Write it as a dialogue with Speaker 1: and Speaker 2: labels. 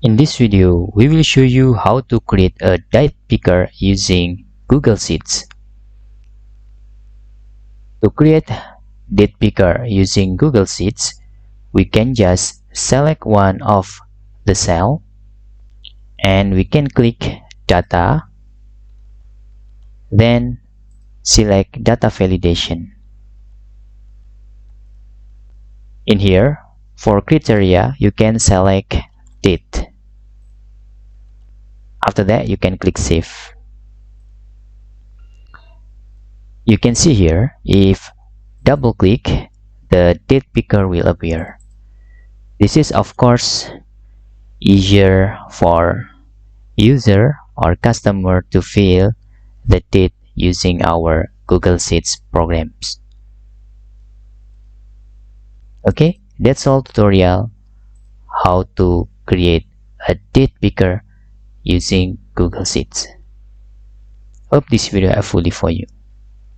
Speaker 1: In this video, we will show you how to create a date picker using Google Sheets. To create date picker using Google Sheets, we can just select one of the cell and we can click Data, then select Data Validation. In here, for criteria, you can select Date. After that, you can click Save. You can see here, if double click, the date picker will appear. This is of course easier for user or customer to fill the date using our Google Sheets programs. Okay, that's all tutorial how to create a date picker using Google Sheets. Hope this video helpful for you.